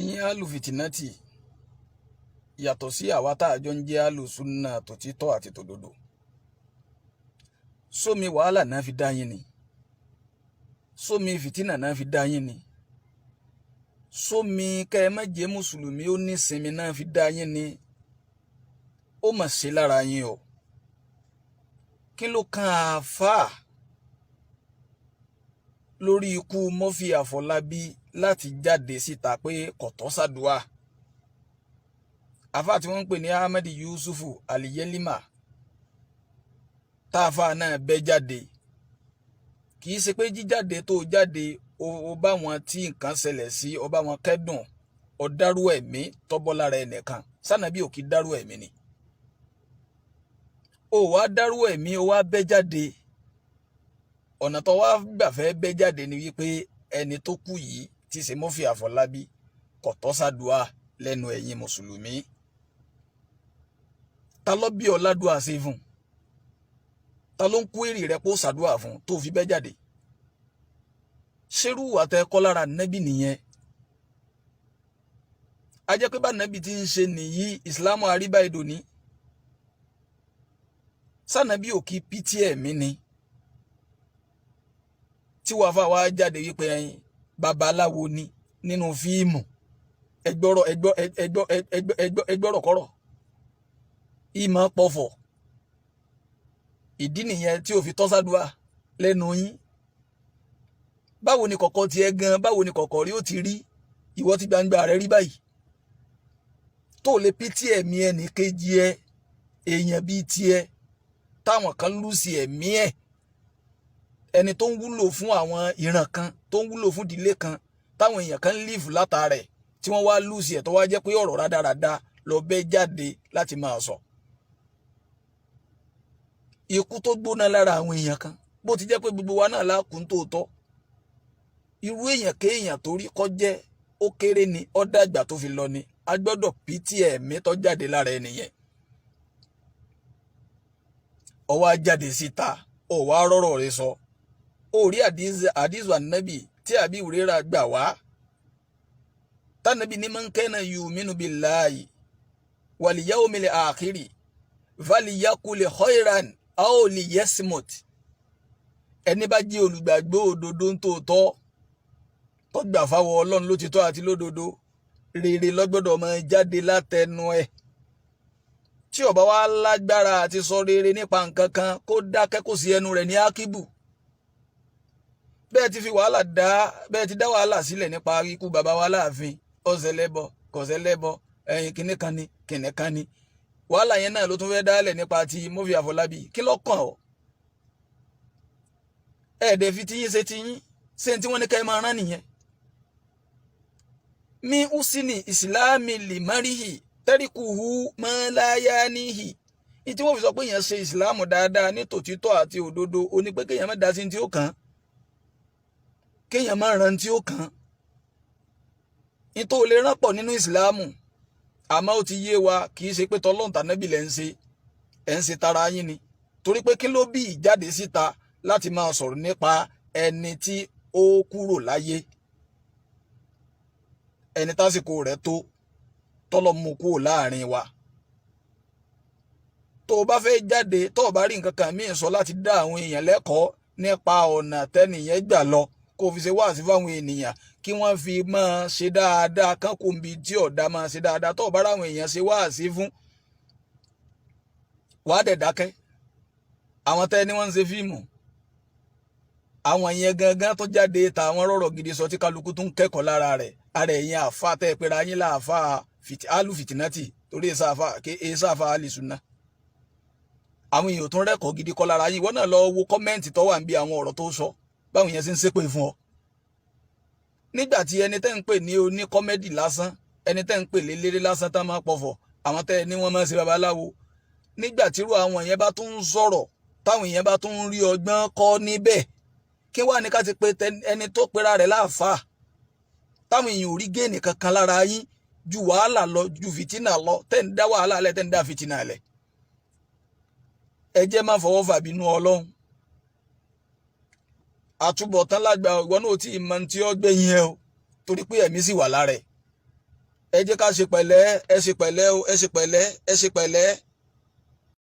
ẹ̀yin alùfìtínátì yàtọ̀ sí àwa tá a jọ ń jẹ́ alùsùnà tòtítọ́ àti tòdodo. Sómi wàhálà náà fi dá yín ni, sómi fìtínà náà fi dá yín ni, sómi kẹ́ ẹ má jẹ́ mùsùlùmí ó ní sinmi náà fi dá yín ni. Ó mà ṣe lára yín o. Kí ló kan àáfàá lórí ikú Murphy Afolabi láti jáde síta pé kò tọ́ sàdúà? Àáfàá tí wọ́n ń pè ní Ahmed Yusufu Aliyelima táàfà náà bẹ́ jáde, kì í ṣe pé jíjáde tó jáde ó bá wọn tí nǹkan ṣẹlẹ̀ sí, ó bá wọn kẹ́dùn, ó dárú ẹ̀mí tọ́bọ́ lára ẹnìkan. Sànàbí ò kì í dárú ẹ̀mí ni. Ó wá dárú ẹ̀mí, ó wá bẹ́ jáde. Ọ̀nà tó wá gbà fẹ́ bẹ́ jáde ni wípé ẹni tó kú yìí tí ṣe Murphy Afolabi kò tọ́ sàdúà lẹ́nu ẹ̀yin mùsùlùmí. Ta ló bí ọ ládùá ṣe fún? Ta ló ń kú èrè rẹ kó sàdúà fún tó fi bẹ́ jáde? Ṣerú àtẹ́kọ́ lára nẹ́bì nìyẹn. A jẹ́ pé bá nẹ́bì ti ń ṣe nìyí, ìsìlámù àríbá ìdò ní. Sànàbí ò kí pítí ẹ̀mí ni. Tí wàá fà wá jáde wípé ẹyin babaláwo ni nínú fíìmù, ẹgbọ́rọ̀ kọ́rọ̀, ìmọ̀ pọ̀fọ̀. Ìdí nìyẹn tí ò fi tọ́ sàdúà lẹ́nu yín. Báwo ni kọ̀kọ̀ tiẹ̀ gan, báwo ni kọ̀kọ̀ rí ó ti rí? Ìwọ tí gbangba rẹ rí báyìí tó lè pítí ẹ̀mí ẹnì kejì ẹ, èèyàn bíi tiẹ̀ táwọn kan lù sí ẹ̀mí ẹ̀, ẹni tó ń wúlò fún àwọn ìran kan, tó ń wúlò fún ìdílé kan, táwọn èèyàn kan lífù látàrẹ̀ tí wọ́n wá lù sí ẹ̀ tó wá jẹ́ pé ọ̀rọ̀ rádaràda lọ bẹ́ jáde láti máa sọ. Ikú tó gbóná lára àwọn èèyàn kan, bó ti jẹ́ pé gbogbo wa náà lákùn tòótọ́. Irú èèyàn kéèyàn tó rí kọ́ jẹ́ ó kéré ni, ó dàgbà tó fi lọ ni. A gbọ́dọ̀ pítí ẹ̀mí tó jáde lára ẹnìyẹn. Ó wá jáde síta, ó wá rọ́rọ̀ rẹ̀ sọ. Ó rí àdísù ànábì tí àbí ìwúrẹ́ra gbà wá. Tánàbí ní man kana yu'minu billahi wal yawmil akhiri falyaqul khayran aw liyasmut. Ẹni bá jẹ́ olùgbàgbọ́ òdodo ń tòótọ́, tó gbà fáwọ Ọlọ́run lótìtọ́ àti lódodo, rere ló gbọ́dọ̀ máa jáde látẹnu ẹ̀. Tí ó bá wá lágbára àti sọ rere nípa nǹkan kan, kó dákẹ́ kó sí ẹnu rẹ̀ ní ákíbù. Bẹ́ẹ̀ ti fi wàhálà bẹ́ẹ̀ ti dá wàhálà sílẹ̀ nípa ikú bàbá wa láàfin, ọ̀sẹ̀lẹ́bọ kọ̀sẹ̀lẹ́bọ, ẹ̀yìn kìnìkan ni kìnìkan ni. Wàhálà yẹn náà ló tún fẹ́ dálẹ̀ nípa ti Murphy Afolabi. Kí ló kàn ọ́? Ẹ̀ẹ́dẹ̀ fi tiyín ṣe tiyín, ṣé tí wọ́n ní ká ẹ máa rán nìyẹn. Mi usini ìsìláàmì limarihi tẹ́ríkùhù mọ́láyáníhì. Ní tí wọ́n fi sọ pé èèyàn ṣe ìsìláàmù dáadáa ní tòtítọ́ àti òdodo, ó ní pé kéèyàn má dá sí tí ó kàn, kéèyàn má ran tí ó kàn. Ní tó lè rán pọ̀ nínú ìsìláàmù, àmọ́ ó ti yé wa kì í ṣe pé tọ́lọ́run tànábì lẹ́ ń ṣe tara yín ni. Torí pé kí ló bí ìjáde síta láti máa sọ̀rọ̀ nípa ẹni tí ó kúrò láyé, ẹni tásìkò rẹ̀ tó tọ́lọ́ mú kúrò láàrin wa. Tó o bá fẹ́ jáde, tó o bá rí nǹkan kan míì sọ láti dá àwọn èèyàn lẹ́kọ̀ọ́ nípa ọ̀nà tẹ́nìyẹn gbà lọ, kó o fi ṣe wáàsí fáwọn ènìyàn kí wọ́n fi máa ṣe dáadáa, kán kò ń bi tí ọ̀dà máa ṣe dáadáa. Tó o bá ráwọn èèyàn ṣe wáàsí fún, wàá dẹ̀ dákẹ́. Àwọn tẹ́ ni wọ́n ń ṣe fíìmù, àwọn yẹn gangan tó jáde ta àwọn rọ̀rọ̀ gidi sọ tí kálukú tún kẹ́kọ̀ọ́ lára rẹ̀. Ara ẹ̀yin àfa tẹ́ ẹ pera yín láàfà alùfìtínátì, torí èsàfà alìsúná. Àwọn èèyàn tún rẹ́kọ̀ọ́ gidi kọ́ lára yín. Wọ́n náà lọ wo kọ́mẹ́ǹtì tó wà ń bí àwọn ọ̀rọ̀ tó sọ, báwọn yẹn ṣe ń ṣépè fún ọ. Nígbà tí ẹni tẹ́ ń pè ní oní kọ́mẹ́dì lásán, ẹni tẹ́ ń pè lélẹ́rẹ́ lásán tán máa pọ̀fọ̀, àwọn tẹ́ ní wọ́n máa ṣe babaláwo. Nígbà tírú àwọn yẹn bá tún ń sọ̀rọ̀, táwọn yẹn bá tún ń rí ọgbọ́n kọ́ níbẹ̀, kí wá ní ká ti pe ẹni tó pera rẹ̀ láàfà, táwọn èèyàn ò rí géènì kankan lára yín ju wàhálà lọ, ju fìtínà lọ, tẹ́ ń dá wàhálà lẹ̀, tẹ́ ń dá fìtínà lẹ̀. Ẹ jẹ́ má fọwọ́ fàbínú Ọlọ́run. Àtúbọ̀tán lágbà ìwọ náà tí ìmọ̀ tí ó gbẹ̀yìn ẹ o, torí pé ẹ̀mí sì wà lára ẹ̀. ẹ jẹ́ ká ṣe pẹ̀lẹ́, ẹ ṣe pẹ̀lẹ́ o, ẹ ṣe pẹ̀lẹ́, ẹ ṣe pẹ̀lẹ́.